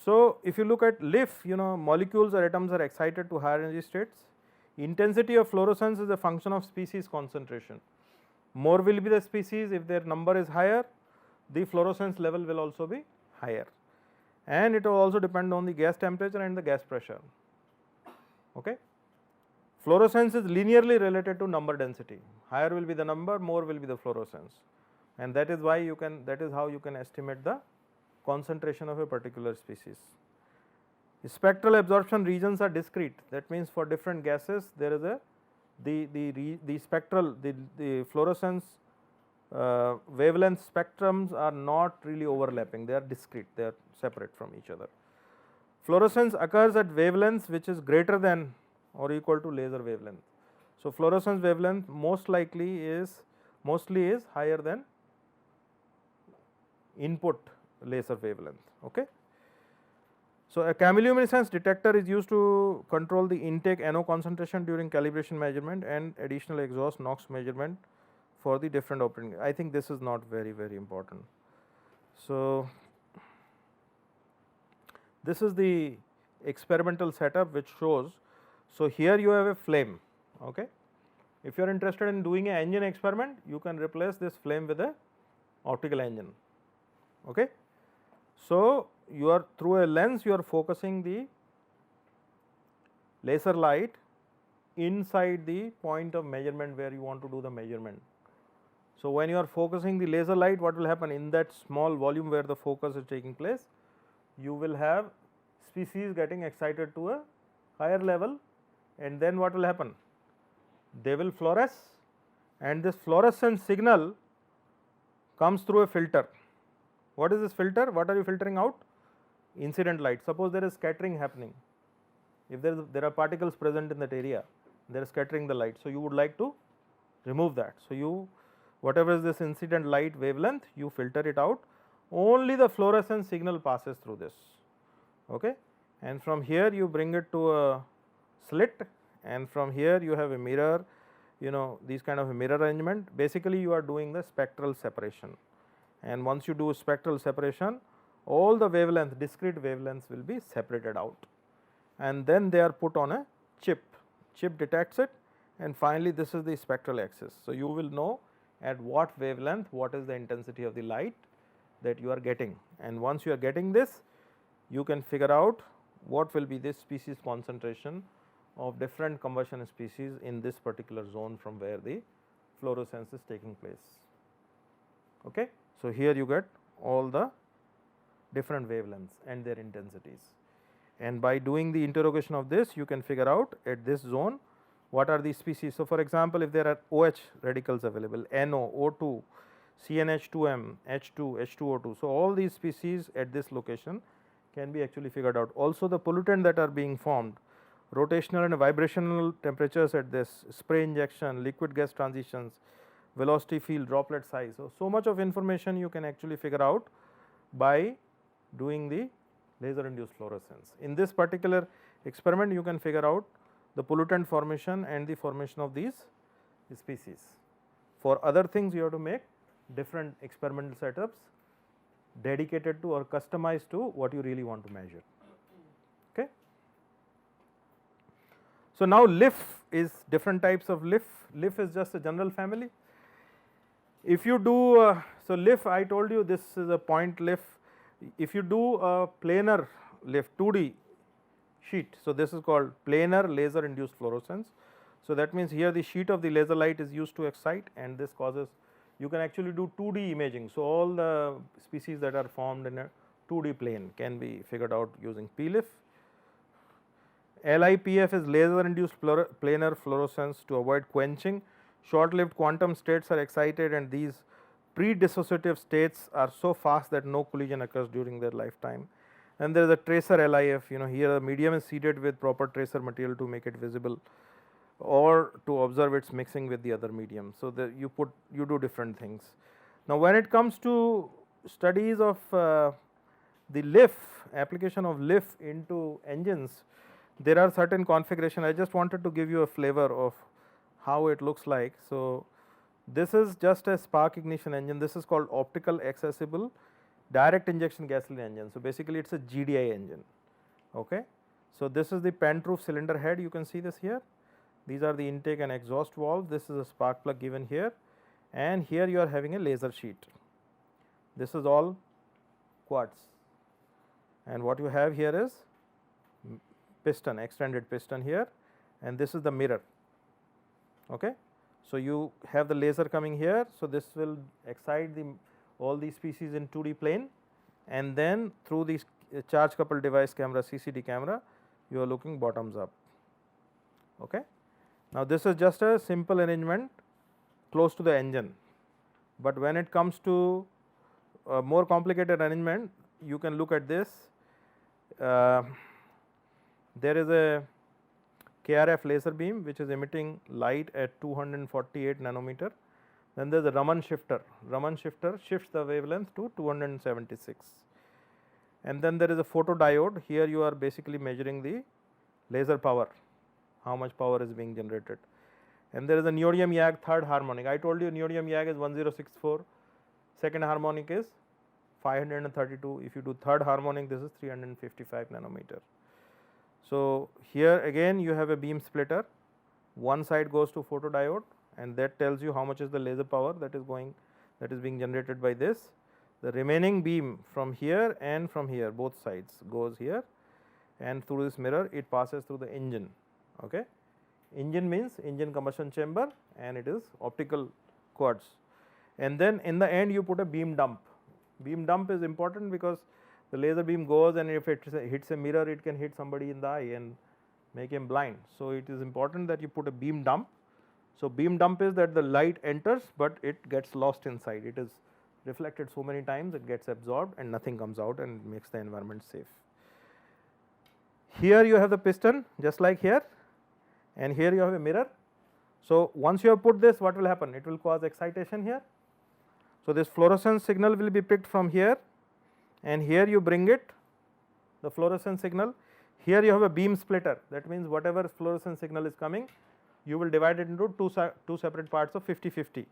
So, if you look at LIF, molecules or atoms are excited to higher energy states. Intensity of fluorescence is a function of species concentration. More will be the species, if their number is higher, the fluorescence level will also be higher, and it will also depend on the gas temperature and the gas pressure. Okay. Fluorescence is linearly related to number density. Higher will be the number, more will be the fluorescence, and that is why that is how you can estimate the concentration of a particular species. Spectral absorption regions are discrete. That means, for different gases there is a the spectral the fluorescence wavelength spectrums are not really overlapping, they are discrete, they are separate from each other. Fluorescence occurs at wavelengths which is greater than or equal to laser wavelength. So, fluorescence wavelength mostly is higher than input laser wavelength. Okay. So, a chemiluminescence detector is used to control the intake NO concentration during calibration measurement and additional exhaust NOx measurement for the different operating. I think this is not very important. So, this is the experimental setup which shows. So, here you have a flame. Okay. If you are interested in doing an engine experiment, you can replace this flame with a optical engine. Okay. So, you are through a lens you are focusing the laser light inside the point of measurement where you want to do the measurement. So, when you are focusing the laser light, what will happen in that small volume where the focus is taking place, you will have species getting excited to a higher level, and then what will happen? They will fluoresce, and this fluorescent signal comes through a filter. What is this filter? What are you filtering out? Incident light. Suppose there is scattering happening. If there are particles present in that area, they are scattering the light. So, you would like to remove that. So, whatever is this incident light wavelength, you filter it out. Only the fluorescent signal passes through this. Okay. And from here you bring it to a slit, and from here you have a mirror, these kind of a mirror arrangement. Basically, you are doing the spectral separation, and once you do spectral separation, all the wavelength, discrete wavelengths will be separated out, and then they are put on a chip. Chip detects it, and finally, this is the spectral axis. So, you will know at what wavelength what is the intensity of the light that you are getting, and once you are getting this, you can figure out what will be this species concentration of different combustion species in this particular zone from where the fluorescence is taking place. Okay. So, here you get all the different wavelengths and their intensities, and by doing the interrogation of this, you can figure out at this zone what are these species. So, for example, if there are OH radicals available, NO, O2, CnH2m, H2, H2O2. So, all these species at this location can be actually figured out. Also, the pollutant that are being formed, rotational and vibrational temperatures at this, spray injection, liquid gas transitions, velocity field, droplet size. So much of information you can actually figure out by doing the laser induced fluorescence. In this particular experiment, you can figure out the pollutant formation and the formation of these species. For other things, you have to make different experimental setups dedicated to or customized to what you really want to measure. Okay. So, now LIF is different types of LIF. LIF is just a general family. If you do, so LIF, I told you this is a point LIF. If you do a planar LIF 2D sheet, so this is called planar laser induced fluorescence. So, that means here the sheet of the laser light is used to excite, and this causes, you can actually do 2D imaging. So, all the species that are formed in a 2D plane can be figured out using PLIF. LIPF is laser induced planar fluorescence to avoid quenching. Short lived quantum states are excited, and these pre-dissociative states are so fast that no collision occurs during their lifetime. And there is a tracer LIF, here the medium is seeded with proper tracer material to make it visible or to observe its mixing with the other medium. So, you do different things. Now, when it comes to studies of the LIF, application of LIF into engines, there are certain configuration. I just wanted to give you a flavor of how it looks like. So, this is just a spark ignition engine. This is called optical accessible direct injection gasoline engine. So, basically it is a GDI engine. Okay. So, this is the Pentrufe cylinder head, you can see this here. These are the intake and exhaust valves. This is a spark plug given here, and here you are having a laser sheet. This is all quartz, and what you have here is piston, extended piston here, and this is the mirror. Okay. So, you have the laser coming here. So, this will excite all these species in 2D plane, and then through this charge coupled device camera, CCD camera, you are looking bottoms up. Okay. Now, this is just a simple arrangement close to the engine, but when it comes to a more complicated arrangement, you can look at this. There is a KRF laser beam which is emitting light at 248 nanometer. Then there is a Raman shifter. Raman shifter shifts the wavelength to 276. And then there is a photodiode. Here you are basically measuring the laser power, how much power is being generated. And there is a neodymium YAG third harmonic. I told you neodymium YAG is 1064, second harmonic is 532. If you do third harmonic, this is 355 nanometer. So, here again you have a beam splitter. One side goes to photodiode, and that tells you how much is the laser power that is being generated by this. The remaining beam from here and from here, both sides goes here, and through this mirror it passes through the engine. Okay. Engine means engine combustion chamber, and it is optical quartz. And then in the end you put a beam dump. Beam dump is important because the laser beam goes, and if it hits a mirror, it can hit somebody in the eye and make him blind. So, it is important that you put a beam dump. So, beam dump is that the light enters, but it gets lost inside. It is reflected so many times, it gets absorbed and nothing comes out and makes the environment safe. Here you have the piston just like here, and here you have a mirror. So, once you have put this, what will happen? It will cause excitation here. So, this fluorescence signal will be picked from here, and here you bring it, the fluorescence signal. Here you have a beam splitter. That means whatever fluorescence signal is coming, you will divide it into two separate parts of 50-50,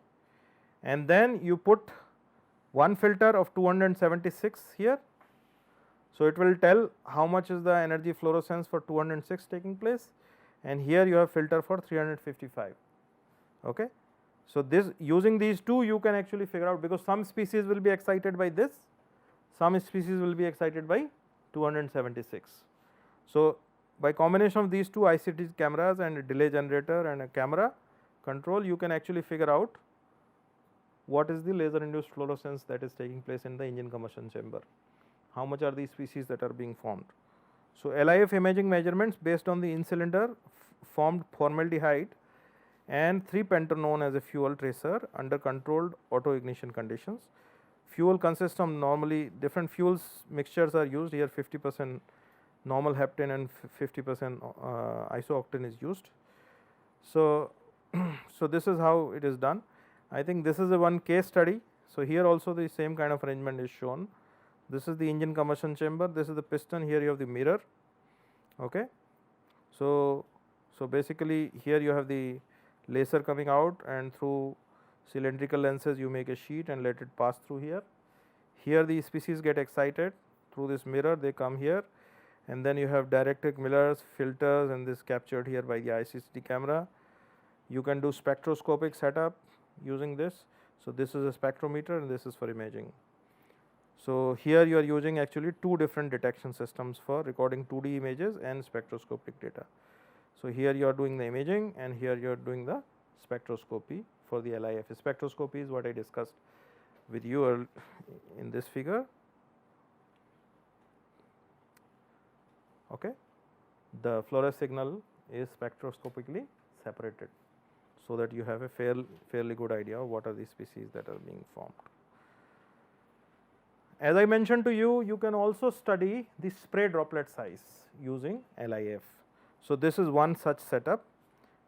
and then you put one filter of 276 here. So, it will tell how much is the energy fluorescence for 206 taking place, and here you have filter for 355. Okay. So, this using these two you can actually figure out, because some species will be excited by this, some species will be excited by 276. So, by combination of these two ICT cameras and a delay generator and a camera control, you can actually figure out what is the laser induced fluorescence that is taking place in the engine combustion chamber, how much are these species that are being formed. So, LIF imaging measurements based on the in cylinder formed formaldehyde and 3-pentanone as a fuel tracer under controlled auto ignition conditions. Fuel consists of normally different fuels mixtures are used here, 50% normal heptane and 50% isooctane is used. So, so this is how it is done. I think this is a one case study. So, here also the same kind of arrangement is shown. This is the engine combustion chamber, this is the piston, here you have the mirror. Okay. So, basically here you have the laser coming out, and through cylindrical lenses you make a sheet and let it pass through here. Here the species get excited through this mirror, they come here, and then you have dielectric mirrors, filters, and this captured here by the ICCT camera. You can do spectroscopic setup using this. So, this is a spectrometer and this is for imaging. So, here you are using actually two different detection systems for recording 2D images and spectroscopic data. So, here you are doing the imaging and here you are doing the spectroscopy for the LIF. Spectroscopy is what I discussed with you in this figure. Okay. The fluorescence signal is spectroscopically separated, so that you have a fairly good idea of what are the species that are being formed. As I mentioned to you, you can also study the spray droplet size using LIF. So, this is one such setup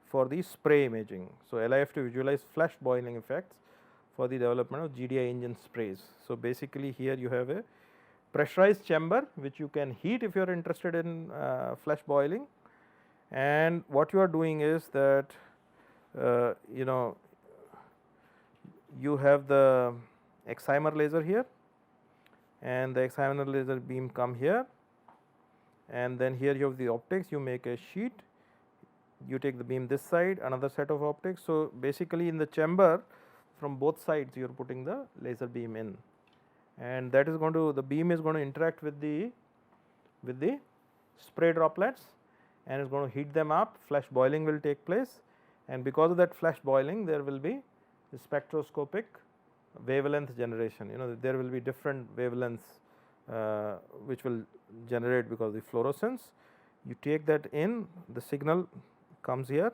for the spray imaging. So, LIF to visualize flash boiling effects for the development of GDI engine sprays. So, basically here you have a pressurized chamber which you can heat if you are interested in flash boiling, and what you are doing is that you know, you have the excimer laser here, and the hexagonal laser beam come here, and then here you have the optics, you make a sheet, you take the beam this side, another set of optics. So, basically in the chamber from both sides you are putting the laser beam in, and that is going to, the beam is going to interact with the spray droplets and is going to heat them up, flash boiling will take place, and because of that flash boiling there will be spectroscopic wavelength generation. You know, there will be different wavelengths which will generate because of the fluorescence. You take that in, the signal comes here,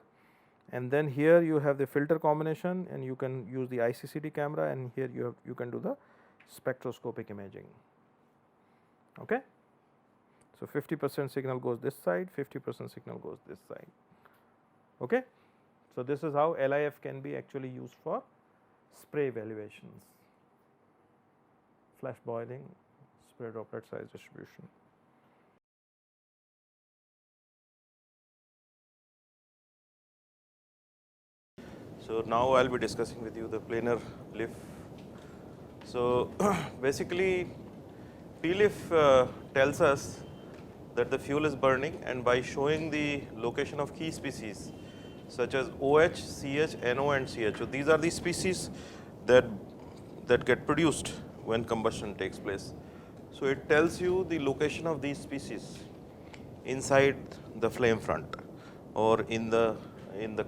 and then here you have the filter combination, and you can use the ICCT camera, and here you can do the spectroscopic imaging. Okay. So, 50% signal goes this side, 50% signal goes this side. Okay. So, this is how LIF can be actually used for spray evaluations, flash boiling, spray droplet size distribution. So, now I will be discussing with you the planar LIF. So, basically PLIF tells us that the fuel is burning, and by showing the location of key species such as OH, CH, NO and CH. So, these are the species that get produced when combustion takes place. So, it tells you the location of these species inside the flame front or in the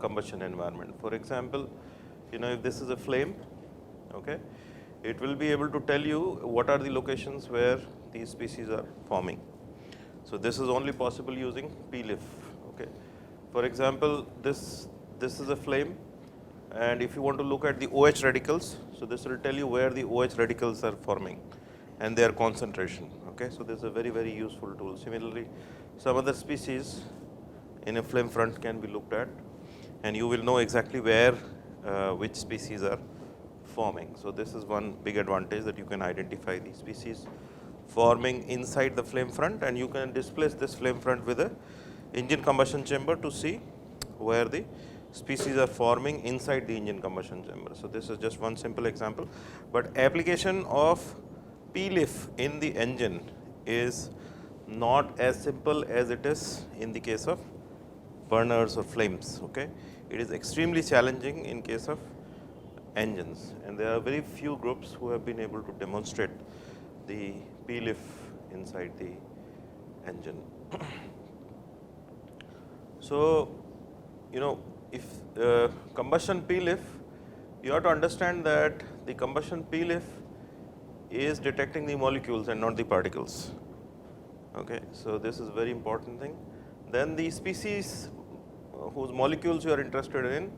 combustion environment. For example, you know, if this is a flame, okay, it will be able to tell you what are the locations where these species are forming. So, this is only possible using PLIF. Okay. For example, this is a flame, and if you want to look at the OH radicals, so this will tell you where the OH radicals are forming and their concentration. Okay. So, this is a very useful tool. Similarly, some other species in a flame front can be looked at, and you will know exactly where which species are forming. So, this is one big advantage, that you can identify the species forming inside the flame front, and you can displace this flame front with a engine combustion chamber to see where the species are forming inside the engine combustion chamber. So, this is just one simple example, but application of PLIF in the engine is not as simple as it is in the case of burners or flames. Okay. It is extremely challenging in case of engines, and there are very few groups who have been able to demonstrate the PLIF inside the engine. So, you know, if combustion PLIF, you have to understand that the combustion PLIF is detecting the molecules and not the particles. Okay. So, this is a very important thing. Then the species whose molecules you are interested in,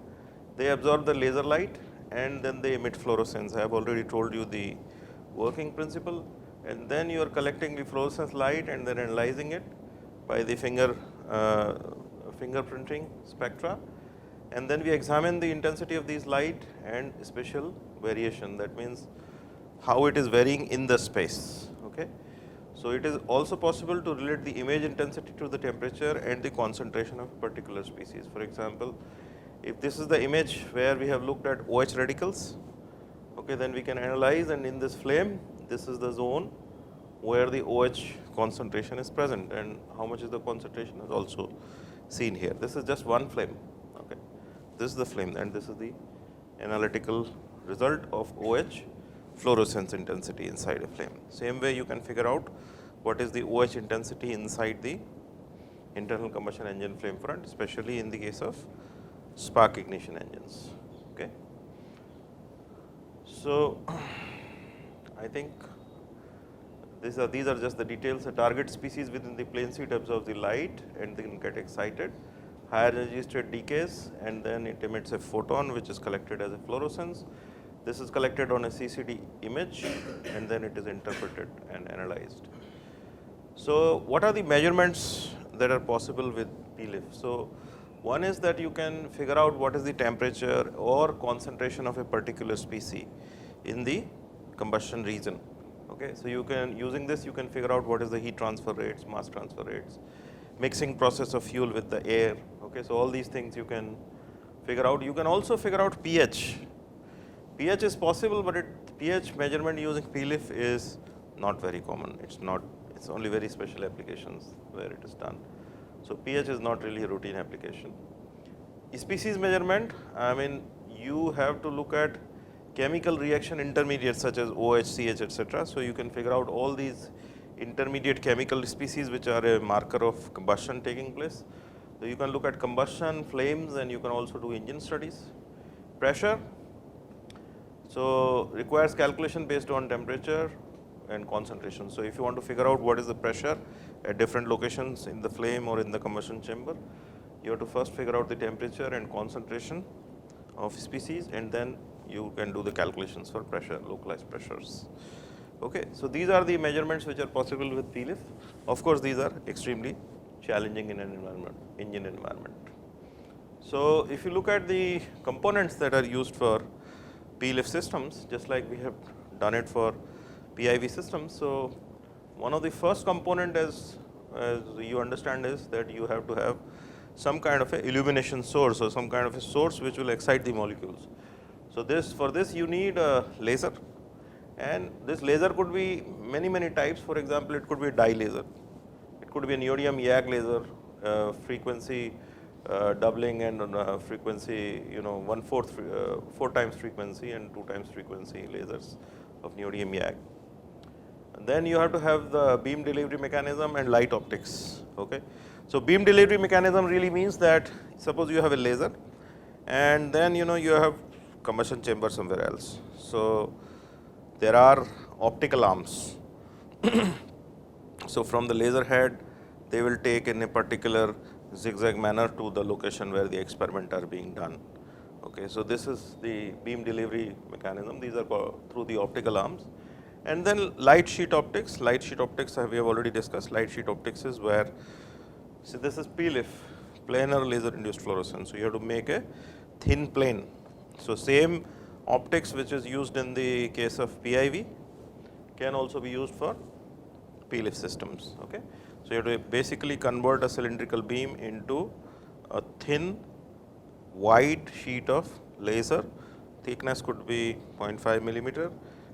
they absorb the laser light and then they emit fluorescence. I have already told you the working principle, and then you are collecting the fluorescence light and then analyzing it by the fingerprinting spectra, and then we examine the intensity of these light and spatial variation, that means how it is varying in the space. Okay. So, it is also possible to relate the image intensity to the temperature and the concentration of a particular species. For example, if this is the image where we have looked at OH radicals, okay, then we can analyze, and in this flame, this is the zone where the OH concentration is present, and how much is the concentration is also seen here. This is just one flame. Okay. This is the flame, and this is the analytical result of OH fluorescence intensity inside a flame. Same way you can figure out what is the OH intensity inside the internal combustion engine flame front, especially in the case of spark ignition engines. Okay. So, I think these are just the details. A target species within the plane sheet absorbs the light and then get excited. Higher energy state decays, and then it emits a photon which is collected as a fluorescence. This is collected on a CCD image, and then it is interpreted and analyzed. So, what are the measurements that are possible with PLIF? So, one is that you can figure out what is the temperature or concentration of a particular species in the combustion region. Okay. So, you can, using this, you can figure out what is the heat transfer rates, mass transfer rates, mixing process of fuel with the air. Okay. So, all these things you can figure out. You can also figure out pH. pH is possible, but pH measurement using PLIF is not very common. It's not, it's only very special applications where it is done. So pH is not really a routine application. Species measurement, I mean, you have to look at chemical reaction intermediates such as OH, CH, etc. So you can figure out all these intermediate chemical species which are a marker of combustion taking place. So you can look at combustion, flames, and you can also do engine studies. Pressure, so requires calculation based on temperature and concentration. So if you want to figure out what is the pressure at different locations in the flame or in the combustion chamber, you have to first figure out the temperature and concentration of species, and then you can do the calculations for pressure, localized pressures. Okay, so these are the measurements which are possible with PLIF. Of course, these are extremely challenging in an environment, engine environment. So if you look at the components that are used for PLIF systems, just like we have done it for PIV systems. So one of the first component, as you understand, is that you have to have some kind of a illumination source or some kind of a source which will excite the molecules. So this, for this you need a laser, and this laser could be many types. For example, it could be a dye laser, it could be a neodymium YAG laser, frequency doubling and frequency, 4 times frequency and 2 times frequency lasers of neodymium YAG. And then you have to have the beam delivery mechanism and light optics. Okay. So beam delivery mechanism really means that suppose you have a laser, and then you have combustion chamber somewhere else. So there are optical arms. So from the laser head, they will take in a particular zigzag manner to the location where the experiment are being done. Okay, so this is the beam delivery mechanism. These are through the optical arms. And then light sheet optics. Light sheet optics we have already discussed. Light sheet optics is where, see, this is PLIF, planar laser induced fluorescence. So you have to make a thin plane. So same optics which is used in the case of PIV can also be used for PLIF systems. Okay. So you have to basically convert a cylindrical beam into a thin wide sheet of laser. Thickness could be 0.5 millimeter,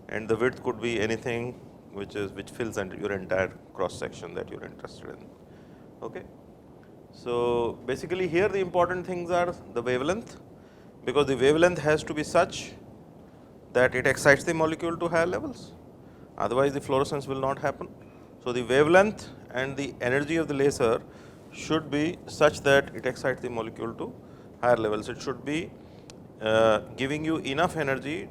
and the width could be anything which fills your entire cross section that you are interested in. Okay. So basically here the important things are the wavelength, because the wavelength has to be such that it excites the molecule to higher levels, otherwise the fluorescence will not happen. So the wavelength and the energy of the laser should be such that it excites the molecule to higher levels. It should be giving you enough energy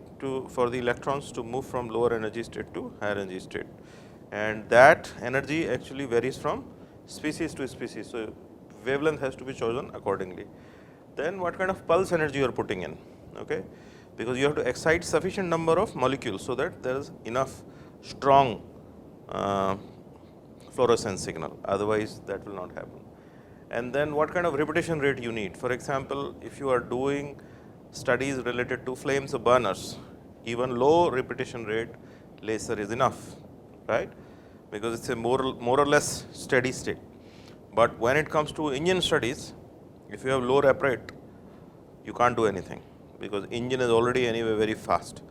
for the electrons to move from lower energy state to higher energy state, and that energy actually varies from species to species. So wavelength has to be chosen accordingly. Then what kind of pulse energy you are putting in, okay? Because you have to excite sufficient number of molecules so that there is enough strong fluorescence signal, otherwise that will not happen. And then what kind of repetition rate you need. For example, if you are doing studies related to flames or burners, even low repetition rate laser is enough, right? Because it's a more or less steady state. But when it comes to engine studies, if you have low rep rate, you can't do anything, because engine is already anyway very fast.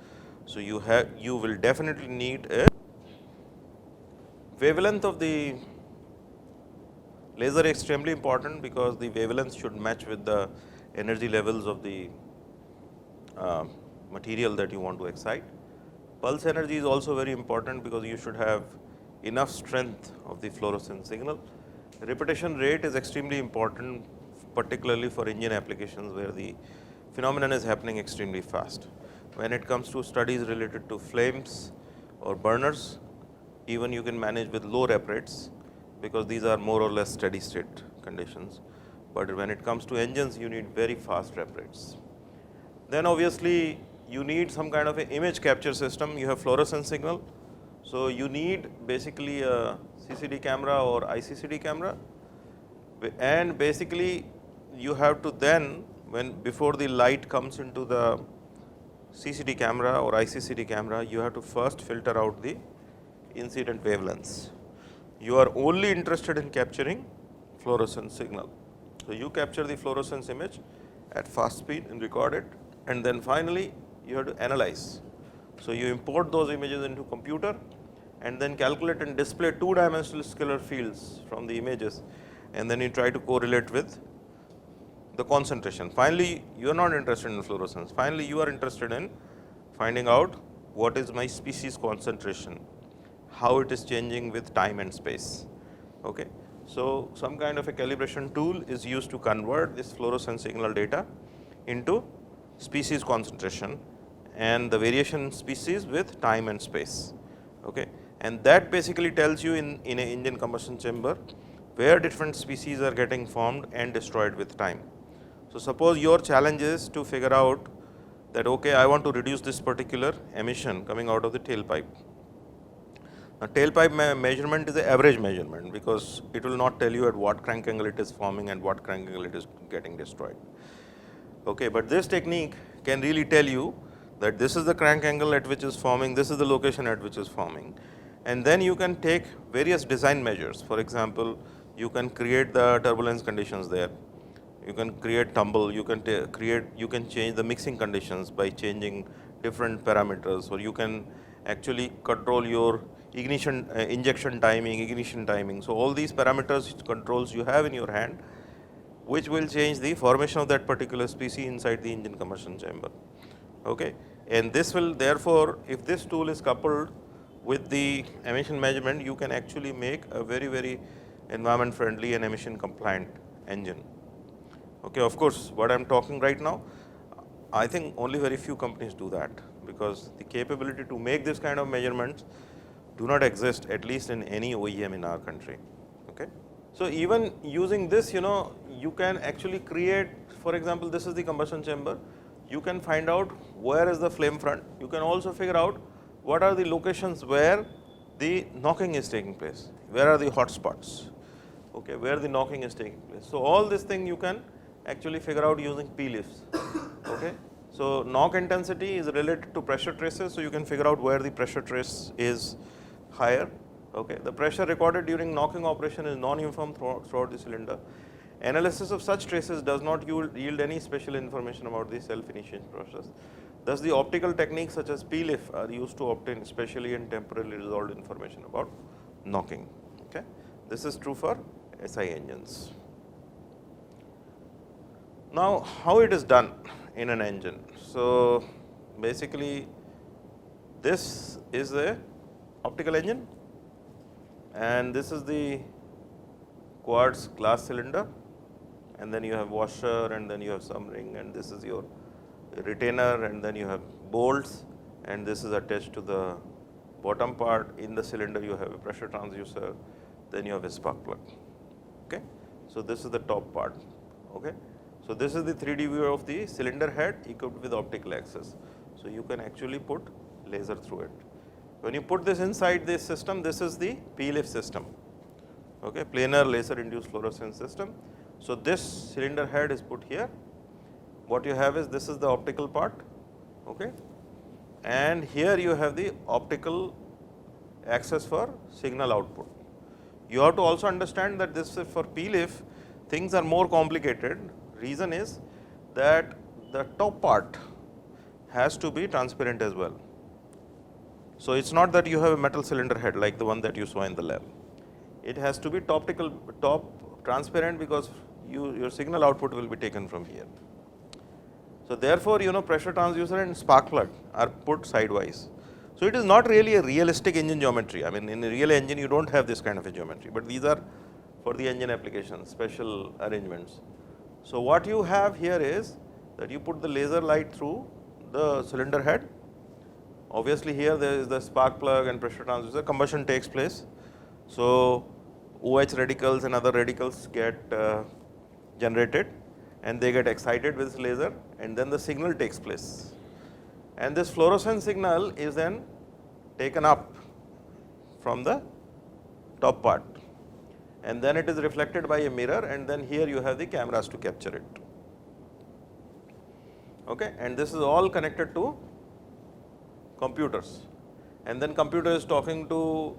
So you will definitely need a wavelength of the laser extremely important, because the wavelength should match with the energy levels of the material that you want to excite. Pulse energy is also very important, because you should have enough strength of the fluorescence signal. Repetition rate is extremely important, particularly for engine applications where the phenomenon is happening extremely fast. When it comes to studies related to flames or burners, even you can manage with low rep rates, because these are more or less steady state conditions. But when it comes to engines, you need very fast rep rates. Then obviously you need some kind of an image capture system. You have fluorescence signal, so you need basically a CCD camera or ICCD camera, and basically you have to then, before the light comes into the CCD camera or ICCD camera, you have to first filter out the incident wavelengths. You are only interested in capturing fluorescence signal. So you capture the fluorescence image at fast speed and record it, and then finally you have to analyze. So you import those images into computer, and then calculate and display two-dimensional scalar fields from the images, and then you try to correlate with the concentration. Finally, you are not interested in fluorescence. Finally, you are interested in finding out what is my species concentration, how it is changing with time and space. Okay. So, some kind of a calibration tool is used to convert this fluorescence signal data into species concentration and the variation species with time and space. Okay. And that basically tells you in an engine combustion chamber where different species are getting formed and destroyed with time. So, suppose your challenge is to figure out that okay, I want to reduce this particular emission coming out of the tailpipe. Now, tailpipe measurement is an average measurement, because it will not tell you at what crank angle it is forming and what crank angle it is getting destroyed. Okay, but this technique can really tell you that this is the crank angle at which is forming, this is the location at which is forming, and then you can take various design measures. For example, you can create the turbulence conditions there, you can create tumble, you can change the mixing conditions by changing different parameters, or you can actually control your ignition injection timing, ignition timing. So, all these parameters controls you have in your hand, which will change the formation of that particular species inside the engine combustion chamber. Okay. And this will therefore, if this tool is coupled with the emission measurement, you can actually make a very environment friendly and emission compliant engine. Okay. Of course, what I am talking right now, I think only very few companies do that, because the capability to make this kind of measurements do not exist, at least in any OEM in our country. Okay. So, even using this, you can actually create, for example, this is the combustion chamber, you can find out where is the flame front, you can also figure out what are the locations where the knocking is taking place, where are the hot spots, okay, where the knocking is taking place. So, all this thing you can actually figure out using P-lifts. Okay. So, knock intensity is related to pressure traces, so you can figure out where the pressure trace is higher. Okay. The pressure recorded during knocking operation is non-uniform throughout the cylinder. Analysis of such traces does not yield any special information about the self-initiation process. Thus, the optical techniques such as P-lift are used to obtain specially and temporarily resolved information about knocking. Okay. This is true for SI engines. Now, how it is done in an engine? So, basically this is a optical engine, and this is the quartz glass cylinder, and then you have washer, and then you have some ring, and this is your retainer, and then you have bolts, and this is attached to the bottom part. In the cylinder you have a pressure transducer, then you have a spark plug. Okay. So, this is the top part. Okay. So, this is the 3D view of the cylinder head equipped with optical axis. So, you can actually put laser through it. When you put this inside this system, this is the P-lift system, okay, planar laser induced fluorescence system. So, this cylinder head is put here. What you have is, this is the optical part, okay, and here you have the optical axis for signal output. You have to also understand that this is for P-lift, things are more complicated. Reason is that the top part has to be transparent as well. So, it is not that you have a metal cylinder head like the one that you saw in the lab. It has to be top transparent, because your signal output will be taken from here. So, therefore, pressure transducer and spark plug are put sidewise. So, it is not really a realistic engine geometry. I mean, in a real engine you do not have this kind of a geometry, but these are for the engine applications, special arrangements. So, what you have here is that you put the laser light through the cylinder head. Obviously, here there is the spark plug and pressure transducer, combustion takes place. So, OH radicals and other radicals get generated, and they get excited with this laser, and then the signal takes place. And this fluorescent signal is then taken up from the top part, and then it is reflected by a mirror, and then here you have the cameras to capture it. Okay. And this is all connected to computers, and then computer is talking to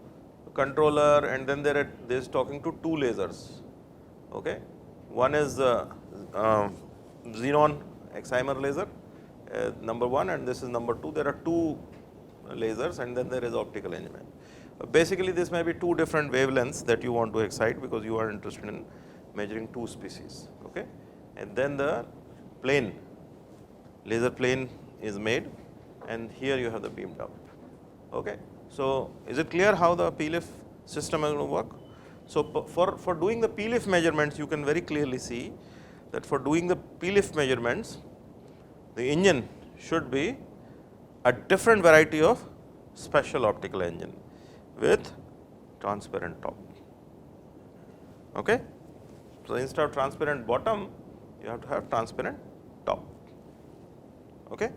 controller, and then there is talking to two lasers. Okay. One is xenon excimer laser, number one, and this is number two. There are two lasers, and then there is optical engine. Basically, this may be two different wavelengths that you want to excite because you are interested in measuring two species. Okay? And then the plane, laser plane is made, and here you have the beamed up. Okay? So, is it clear how the PLIF system is going to work? So, for doing the PLIF measurements, you can very clearly see that for doing the PLIF measurements, the engine should be a different variety of special optical engine with transparent top. Okay? So, instead of transparent bottom, you have to have transparent top. Okay?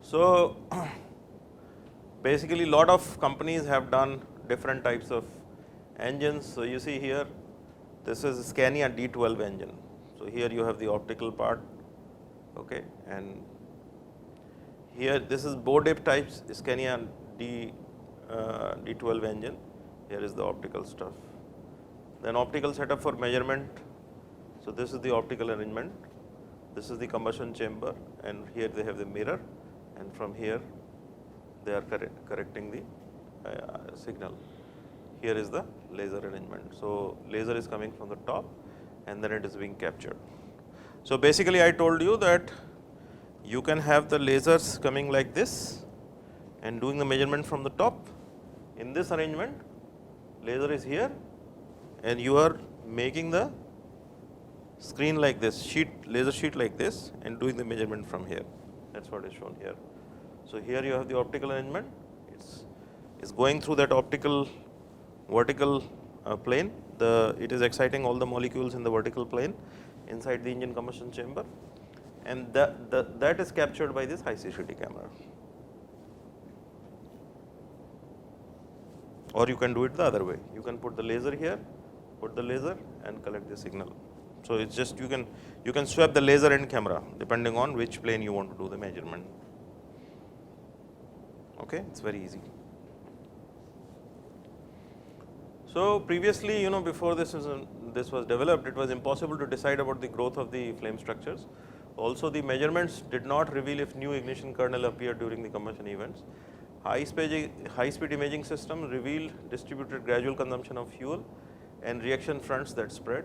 So, basically lot of companies have done different types of engines. So, you see here this is Scania D12 engine. So, here you have the optical part, okay, and here this is Bodep types Scania D12 engine. Here is the optical stuff. Then optical setup for measurement. So, this is the optical arrangement, this is the combustion chamber, and here they have the mirror, and from here they are correcting the signal. Here is the laser arrangement. So, laser is coming from the top and then it is being captured. So, basically I told you that you can have the lasers coming like this and doing the measurement from the top. In this arrangement, laser is here and you are making the screen like this, laser sheet like this, and doing the measurement from here. That is what is shown here. So, here you have the optical arrangement, it's going through that optical vertical plane, it is exciting all the molecules in the vertical plane inside the engine combustion chamber, and that is captured by this high CCD camera. Or you can do it the other way, you can put the laser here, put the laser and collect the signal. So, it's just you can swap the laser and camera depending on which plane you want to do the measurement. Okay, it's very easy. So, previously before this was developed, it was impossible to decide about the growth of the flame structures. Also, the measurements did not reveal if new ignition kernel appeared during the combustion events. High-speed imaging system revealed distributed gradual consumption of fuel and reaction fronts that spread.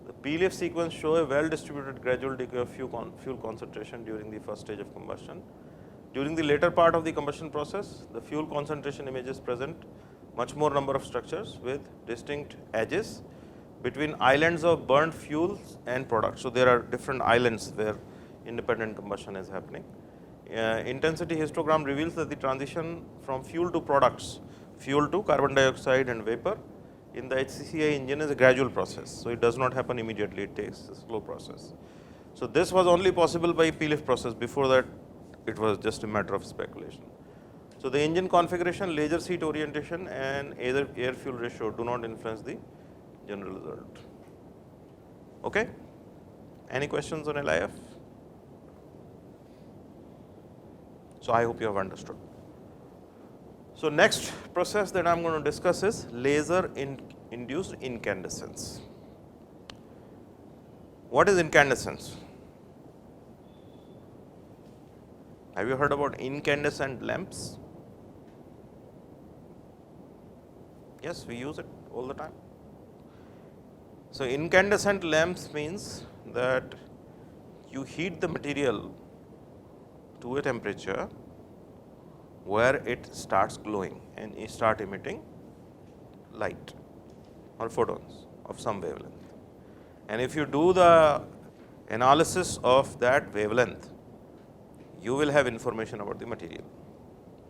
The PLIF sequence show a well-distributed gradual decay of fuel concentration during the first stage of combustion. During the later part of the combustion process, the fuel concentration images present much more number of structures with distinct edges between islands of burnt fuels and products. So, there are different islands where independent combustion is happening. Intensity histogram reveals that the transition from fuel to products, fuel to carbon dioxide and vapor in the HCCI engine is a gradual process. So, it does not happen immediately, it takes a slow process. So, this was only possible by PLIF process, before that it was just a matter of speculation. So, the engine configuration, laser seat orientation and either air fuel ratio do not influence the general result. Okay? Any questions on LIF? So, I hope you have understood. So, next process that I am going to discuss is laser induced incandescence. What is incandescence? Have you heard about incandescent lamps? Yes, we use it all the time. So, incandescent lamps means that you heat the material to a temperature where it starts glowing and it start emitting light or photons of some wavelength. And if you do the analysis of that wavelength, you will have information about the material.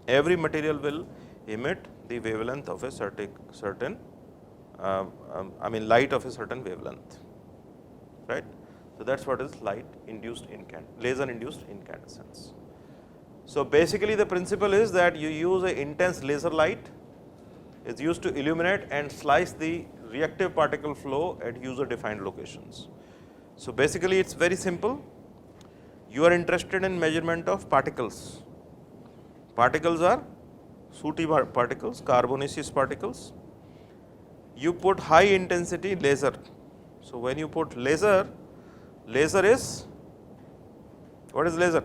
Every material will emit the wavelength of a certain light of a certain wavelength, right. So, that is what is laser induced incandescence. So, basically the principle is that you use an intense laser light is used to illuminate and slice the reactive particle flow at user defined locations. So, basically it is very simple. You are interested in measurement of particles. Particles are sooty particles, carbonaceous particles. You put high intensity laser. So, when you put laser is What is laser?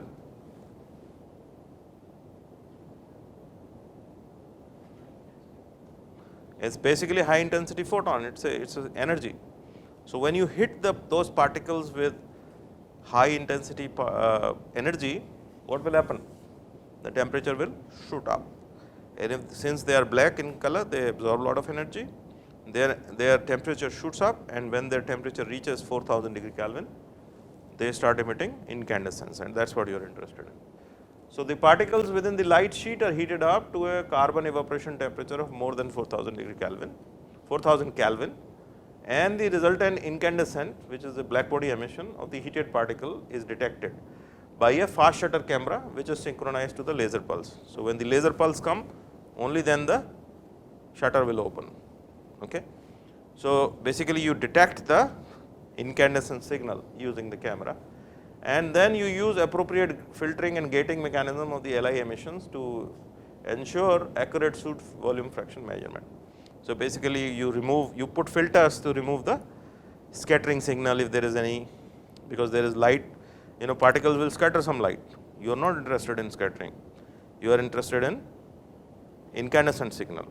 It's basically high intensity photon, it's a energy. So when you hit those particles with high intensity energy, what will happen? The temperature will shoot up. And since they are black in color, they absorb a lot of energy. Their temperature shoots up, and when their temperature reaches 4000 degree Kelvin, they start emitting incandescence, and that's what you are interested in. So the particles within the light sheet are heated up to a carbon evaporation temperature of more than 4000 degree Kelvin, 4000 Kelvin, and the resultant incandescent, which is the black body emission of the heated particle, is detected by a fast shutter camera, which is synchronized to the laser pulse. So when the laser pulse come, only then the shutter will open. Okay. So basically you detect the incandescent signal using the camera, and then you use appropriate filtering and gating mechanism of the LI emissions to ensure accurate soot volume fraction measurement. So basically you put filters to remove the scattering signal if there is any, because there is light, particles will scatter some light. You are not interested in scattering, you are interested in incandescent signal.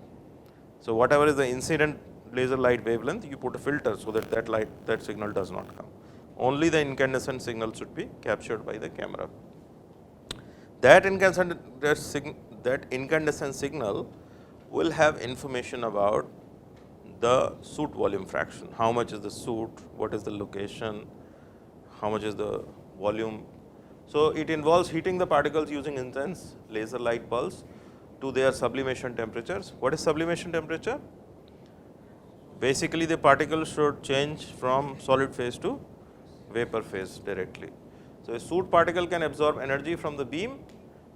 So whatever is the incident laser light wavelength, you put a filter so that that signal does not come. Only the incandescent signal should be captured by the camera. That incandescent signal will have information about the soot volume fraction. How much is the soot, what is the location, how much is the volume. So it involves heating the particles using intense laser light pulse to their sublimation temperatures. What is sublimation temperature? Basically the particle should change from solid phase to vapor phase directly. So a soot particle can absorb energy from the beam,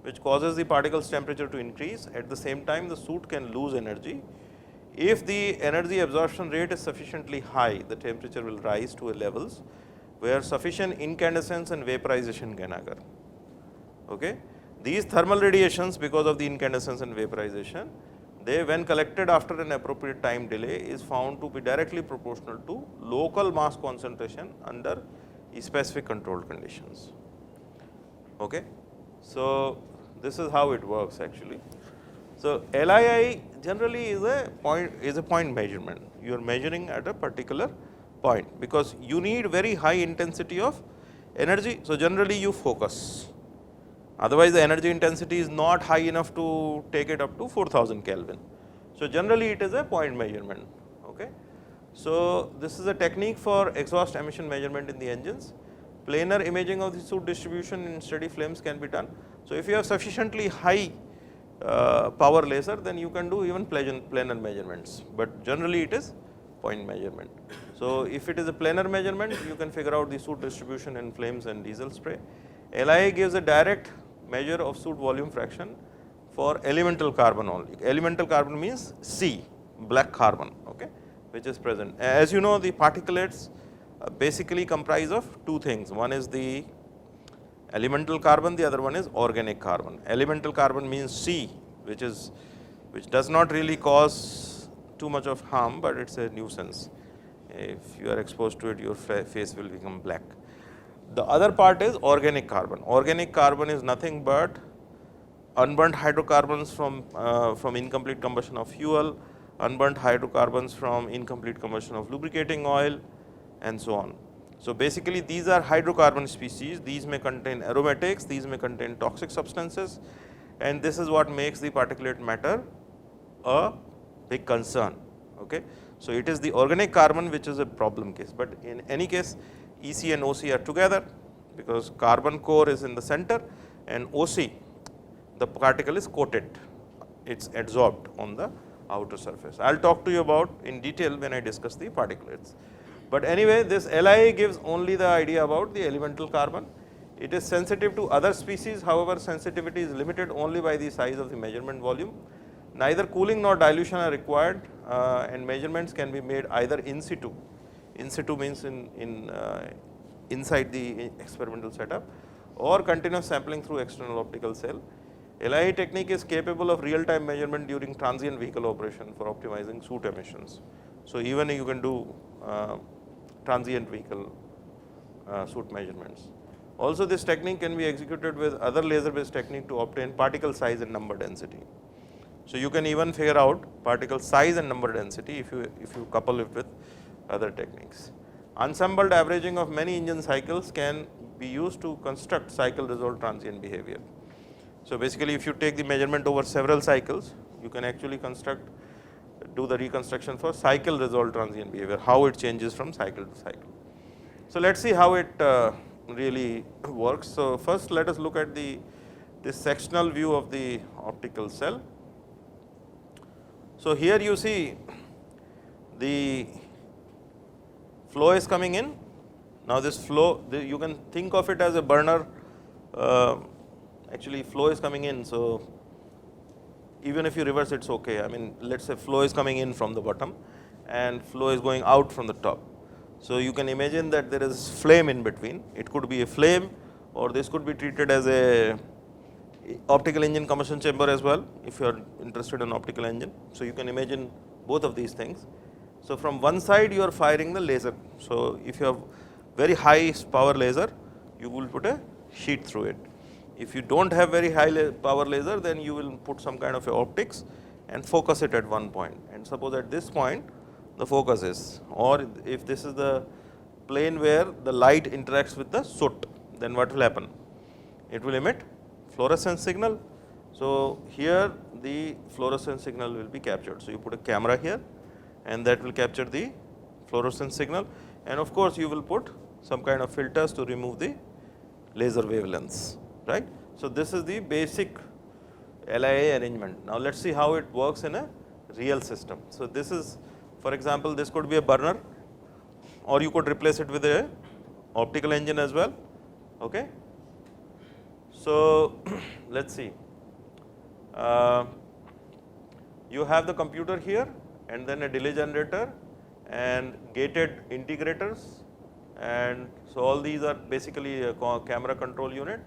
which causes the particle's temperature to increase. At the same time, the soot can lose energy. If the energy absorption rate is sufficiently high, the temperature will rise to a levels where sufficient incandescence and vaporization can occur. Okay. These thermal radiations, because of the incandescence and vaporization, they, when collected after an appropriate time delay, is found to be directly proportional to local mass concentration under specific controlled conditions. Okay. So this is how it works actually. So LII generally is a point measurement. You are measuring at a particular point because you need very high intensity of energy. So generally you focus. Otherwise the energy intensity is not high enough to take it up to 4000 Kelvin. So generally it is a point measurement. Okay. So this is a technique for exhaust emission measurement in the engines. Planar imaging of the soot distribution in steady flames can be done. So if you have sufficiently high power laser, then you can do even planar measurements, but generally it is point measurement. So if it is a planar measurement, you can figure out the soot distribution in flames and diesel spray. LIA gives a direct measure of soot volume fraction for elemental carbon only. Elemental carbon means C, black carbon, okay, which is present. As you know, the particulates basically comprise of two things. One is the elemental carbon, the other one is organic carbon. Elemental carbon means C, which does not really cause too much of harm, but it's a nuisance. If you are exposed to it, your face will become black. The other part is organic carbon. Organic carbon is nothing but unburnt hydrocarbons from incomplete combustion of fuel, unburnt hydrocarbons from incomplete combustion of lubricating oil, and so on. So basically these are hydrocarbon species. These may contain aromatics, these may contain toxic substances, and this is what makes the particulate matter a big concern. Okay. So it is the organic carbon which is a problem case, but in any case EC and OC are together because carbon core is in the center and OC, the particle is coated, it's adsorbed on the outer surface. I'll talk to you about in detail when I discuss the particulates. But anyway, this LIA gives only the idea about the elemental carbon. It is sensitive to other species, however, sensitivity is limited only by the size of the measurement volume. Neither cooling nor dilution are required, and measurements can be made either in situ. In situ means inside the experimental setup, or continuous sampling through external optical cell. LIA technique is capable of real-time measurement during transient vehicle operation for optimizing soot emissions. So even you can do transient vehicle soot measurements. Also this technique can be executed with other laser based technique to obtain particle size and number density. So you can even figure out particle size and number density if you couple it with other techniques. Ensembled averaging of many engine cycles can be used to construct cycle resolved transient behavior. So basically if you take the measurement over several cycles, you can actually do the reconstruction for cycle resolved transient behavior, how it changes from cycle to cycle. So let us see how it really works. So first let us look at this sectional view of the optical cell. So here you see the flow is coming in. Now this flow, you can think of it as a burner, actually flow is coming in. So even if you reverse it's okay. I mean let us say flow is coming in from the bottom and flow is going out from the top. So you can imagine that there is flame in between. It could be a flame, or this could be treated as a optical engine combustion chamber as well, if you are interested in optical engine. So you can imagine both of these things. So from one side you are firing the laser. So if you have very high power laser, you will put a sheet through it. If you don't have very high power laser, then you will put some kind of a optics and focus it at one point. And suppose at this point the focus is, or if this is the plane where the light interacts with the soot, then what will happen? It will emit fluorescence signal. So here the fluorescence signal will be captured. So you put a camera here and that will capture the fluorescence signal, and of course you will put some kind of filters to remove the laser wavelengths, right. So this is the basic LIA arrangement. Now let us see how it works in a real system. So this is, for example, this could be a burner, or you could replace it with a optical engine as well, okay. So let us see, you have the computer here and then a delay generator and gated integrators, and so all these are basically a camera control unit,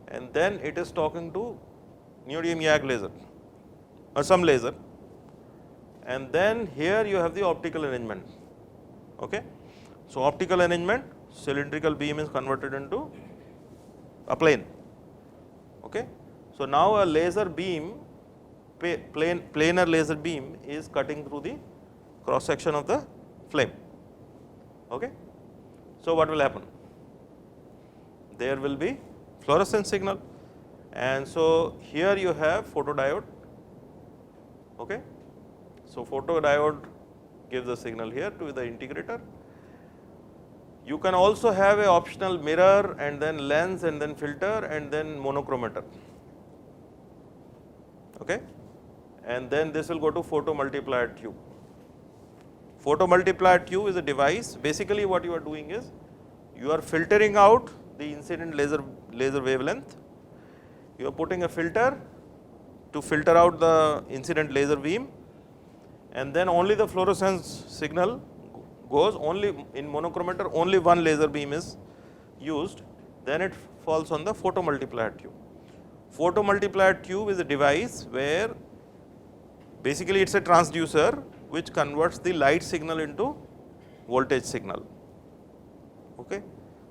and then it is talking to neodymium YAG laser or some laser, and then here you have the optical arrangement, okay. So optical arrangement, cylindrical beam is converted into a plane, okay. So now a laser beam, planar laser beam is cutting through the cross section of the flame, okay. So what will happen? There will be fluorescence signal, and so here you have photodiode, okay. So photodiode gives the signal here to the integrator. You can also have a optional mirror and then lens and then filter and then monochromator, okay, and then this will go to photomultiplier tube. Photomultiplier tube is a device. Basically what you are doing is you are filtering out the incident laser wavelength. You are putting a filter to filter out the incident laser beam, and then only the fluorescence signal goes. Only in monochromator only one laser beam is used, then it falls on the photomultiplier tube. Photomultiplier tube is a device where basically it is a transducer which converts the light signal into voltage signal, okay.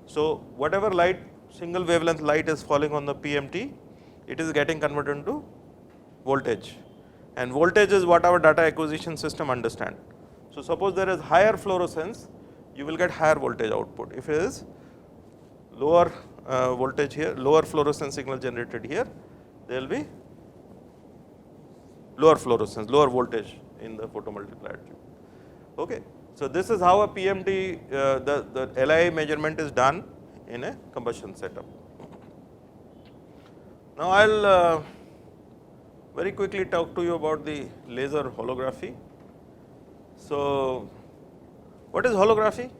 So whatever light, single wavelength light is falling on the PMT, it is getting converted into voltage, and voltage is what our data acquisition system understand. So suppose there is higher fluorescence, you will get higher voltage output. If it is lower voltage here, lower fluorescence signal generated here, there will be lower fluorescence, lower voltage in the photomultiplier tube, okay. So this is how a PMT, the LIA measurement is done in a combustion setup. Now I will very quickly talk to you about the laser holography. So what is holography?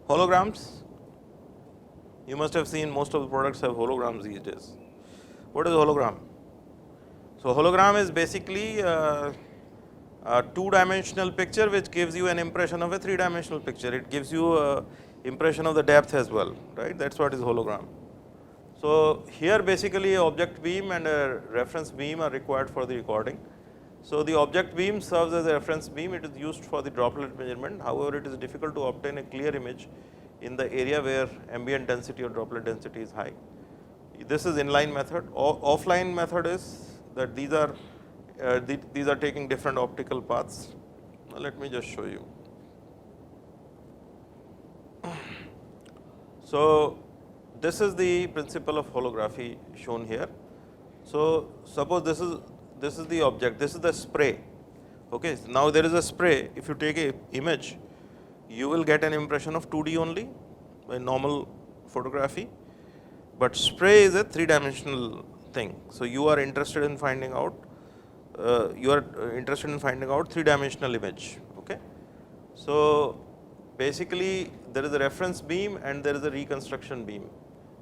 Holograms, you must have seen most of the products have holograms these days. What is hologram? So hologram is basically a two-dimensional picture which gives you an impression of a three-dimensional picture. It gives you an impression of the depth as well, right. That is what is hologram. So here basically an object beam and a reference beam are required for the recording. So the object beam serves as a reference beam. It is used for the droplet measurement. However, it is difficult to obtain a clear image in the area where ambient density or droplet density is high. This is inline method. Offline method is that these are taking different optical paths. Now, let me just show you. So, this is the principle of holography shown here. So, suppose this is the object, this is the spray. Okay. Now, there is a spray. If you take a image, you will get an impression of 2D only by normal photography, but spray is a 3-dimensional thing. So, you are interested in finding out 3-dimensional image. Okay. So, basically there is a reference beam and there is a reconstruction beam.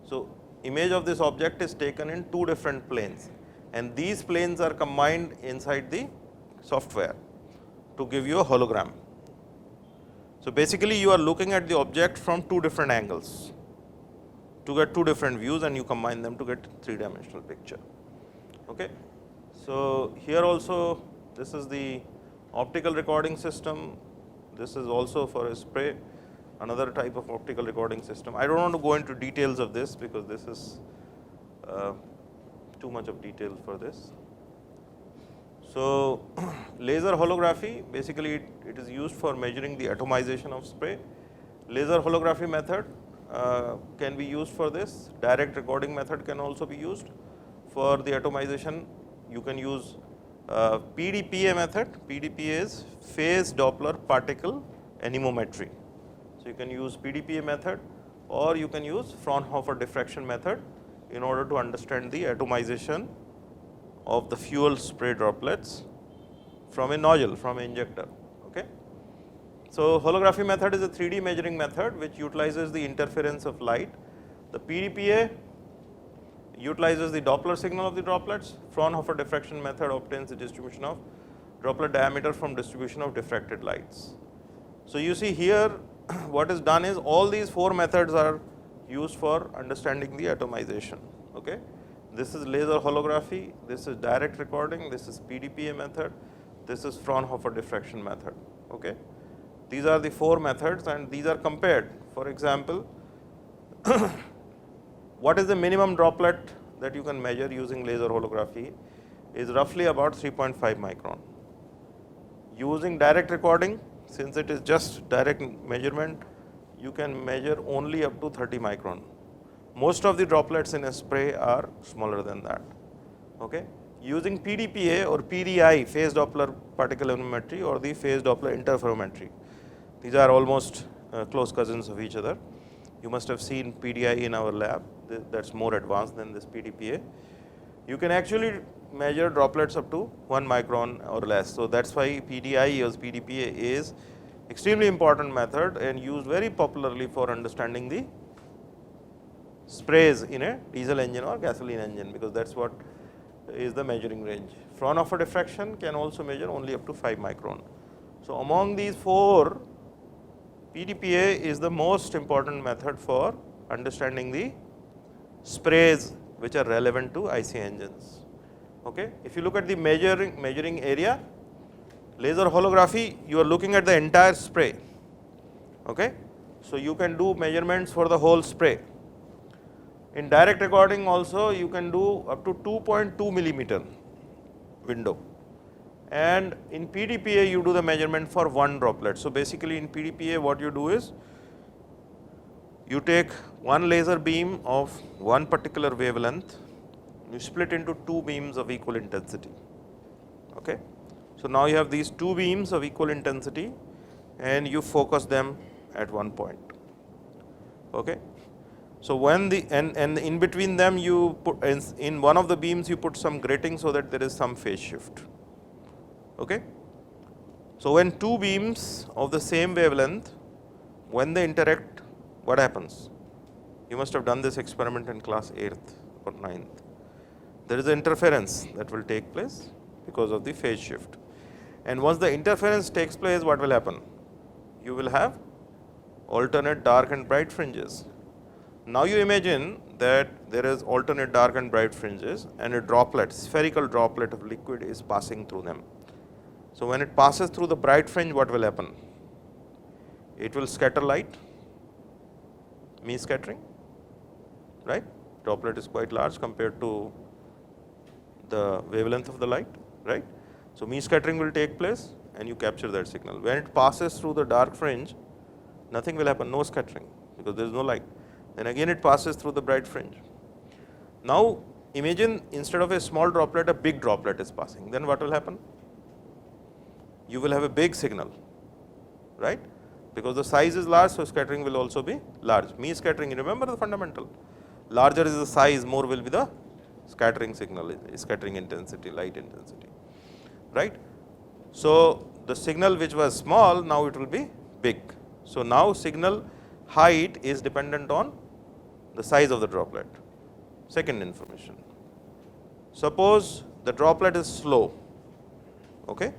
So, image of this object is taken in 2 different planes, and these planes are combined inside the software to give you a hologram. So, basically you are looking at the object from 2 different angles to get 2 different views, and you combine them to get 3-dimensional picture. Okay. So, here also this is the optical recording system. This is also for a spray, another type of optical recording system. I do not want to go into details of this because this is too much of detail for this. So, laser holography, basically it is used for measuring the atomization of spray. Laser holography method can be used for this. Direct recording method can also be used for the atomization. You can use PDPA method. PDPA is phase Doppler particle anemometry. So, you can use PDPA method, or you can use Fraunhofer diffraction method in order to understand the atomization of the fuel spray droplets from a nozzle, from an injector. Okay. So, holography method is a 3D measuring method which utilizes the interference of light. The PDPA utilizes the Doppler signal of the droplets. Fraunhofer diffraction method obtains the distribution of droplet diameter from distribution of diffracted lights. So, you see here what is done is all these 4 methods are used for understanding the atomization. Okay. This is laser holography, this is direct recording, this is PDPA method, this is Fraunhofer diffraction method. Okay. These are the 4 methods, and these are compared. For example, what is the minimum droplet that you can measure using laser holography is roughly about 3.5 micron. Using direct recording, since it is just direct measurement, you can measure only up to 30 micron. Most of the droplets in a spray are smaller than that. Okay. Using PDPA or PDI, phase Doppler particle anemometry, or the phase Doppler interferometry, these are almost close cousins of each other. You must have seen PDI in our lab, that is more advanced than this PDPA. You can actually measure droplets up to 1 micron or less. So, that is why PDI or PDPA is extremely important method and used very popularly for understanding the sprays in a diesel engine or gasoline engine, because that is what is the measuring range. Fraunhofer diffraction can also measure only up to 5 micron. So, among these 4, PDPA is the most important method for understanding the sprays which are relevant to IC engines. Okay. If you look at the measuring area, laser holography, you are looking at the entire spray. Okay. So, you can do measurements for the whole spray. In direct recording also you can do up to 2.2 millimeter window, and in PDPA you do the measurement for 1 droplet. So, basically in PDPA what you do is you take 1 laser beam of 1 particular wavelength, you split into 2 beams of equal intensity. Okay. So, now you have these 2 beams of equal intensity and you focus them at one point. Okay. So, when the and in between them you put in one of the beams you put some grating so that there is some phase shift. Okay. So, when 2 beams of the same wavelength, when they interact, what happens? You must have done this experiment in class 8th or 9th. There is an interference that will take place because of the phase shift, and once the interference takes place, what will happen? You will have alternate dark and bright fringes. Now, you imagine that there is alternate dark and bright fringes and a droplet, spherical droplet of liquid is passing through them. So, when it passes through the bright fringe, what will happen? It will scatter light, Mie scattering, right? Droplet is quite large compared to the wavelength of the light, right? So, Mie scattering will take place and you capture that signal. When it passes through the dark fringe, nothing will happen, no scattering, because there is no light. Then again it passes through the bright fringe. Now, imagine instead of a small droplet, a big droplet is passing, then what will happen? You will have a big signal, right? Because the size is large, so scattering will also be large. Mie scattering, remember the fundamental, larger is the size, more will be the scattering signal, scattering intensity, light intensity, right. So, the signal which was small, now it will be big. So, now signal height is dependent on the size of the droplet. Second information, suppose the droplet is slow, okay,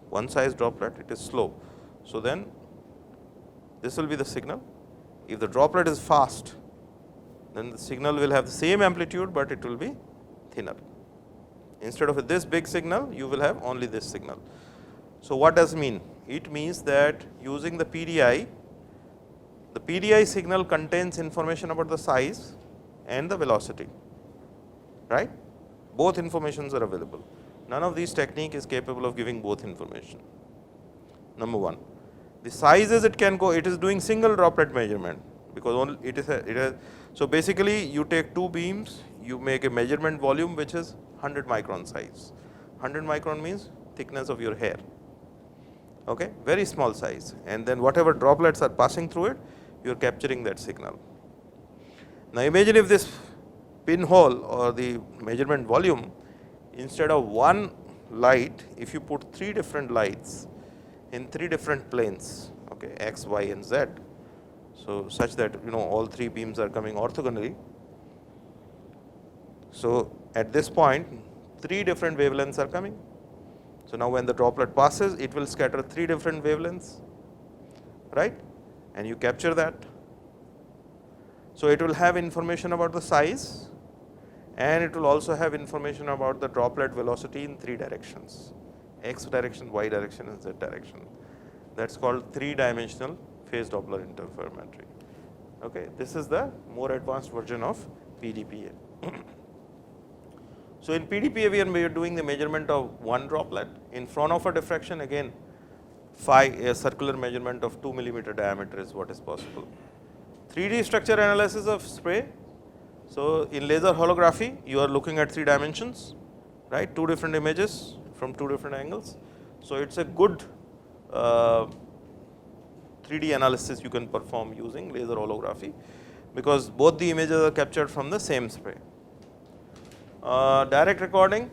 one size droplet, it is slow. So, then this will be the signal. If the droplet is fast, then the signal will have the same amplitude, but it will be thinner. Instead of this big signal, you will have only this signal. So, what does it mean? It means that using the PDI signal contains information about the size and the velocity, right. Both informations are available. None of these technique is capable of giving both information. Number one, the sizes it can go, it is doing single droplet measurement, because only it has. So, basically you take two beams, you make a measurement volume which is 100 micron size. 100 micron means thickness of your hair, okay, very small size, and then whatever droplets are passing through it, you are capturing that signal. Now, imagine if this pinhole or the measurement volume, instead of one light, if you put 3 different lights in 3 different planes, okay, x, y and z. So, such that all 3 beams are coming orthogonally. So, at this point 3 different wavelengths are coming. So, now when the droplet passes, it will scatter 3 different wavelengths, right, and you capture that. So, it will have information about the size, and it will also have information about the droplet velocity in 3 directions, x direction, y direction and z direction. That is called 3-dimensional phase Doppler interferometry. Okay. This is the more advanced version of PDPA. So, in PDPA we are doing the measurement of one droplet. In Fraunhofer diffraction, again a circular measurement of 2 millimeter diameter is what is possible. 3D structure analysis of spray. So, in laser holography you are looking at 3 dimensions, right, 2 different images from 2 different angles. So, it is a good 3D analysis you can perform using laser holography, because both the images are captured from the same spray. Direct recording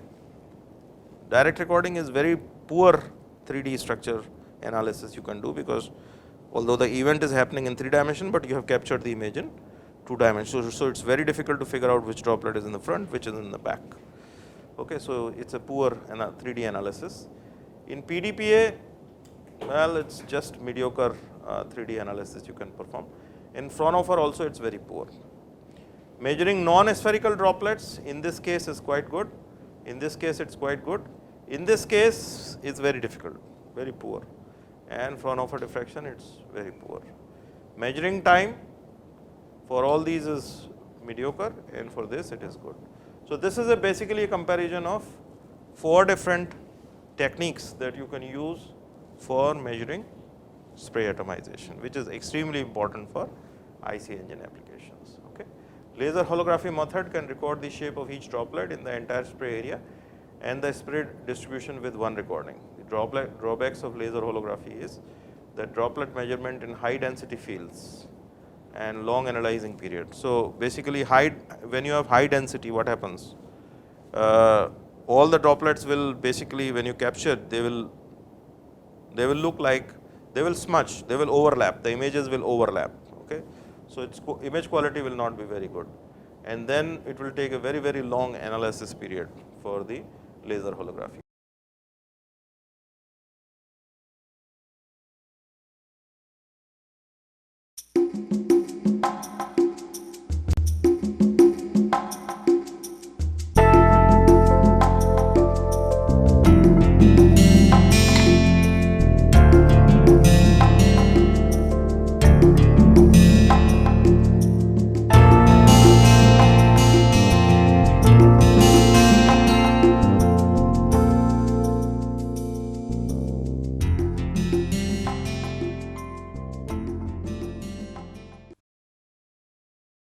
is very poor 3D structure analysis you can do, because although the event is happening in 3 dimension, but you have captured the image in 2 dimensions. So, it is very difficult to figure out which droplet is in the front, which is in the back. Okay, so, it is a poor 3D analysis. In PDPA, well, it is just mediocre 3D analysis you can perform. In Fraunhofer also it is very poor. Measuring non-spherical droplets, in this case is quite good, in this case it is quite good, in this case it is very difficult, very poor, and Fraunhofer diffraction it is very poor. Measuring time for all these is mediocre, and for this it is good. So, this is basically a comparison of 4 different techniques that you can use for measuring spray atomization, which is extremely important for IC engine applications. Okay. Laser holography method can record the shape of each droplet in the entire spray area and the spray distribution with one recording. The drawbacks of laser holography is the droplet measurement in high density fields and long analyzing period. So, basically when you have high density, what happens? All the droplets will basically, when you capture, they will look like, they will smudge, they will overlap, the images will overlap. Okay. So, its image quality will not be very good, and then it will take a very long analysis period for the laser holography.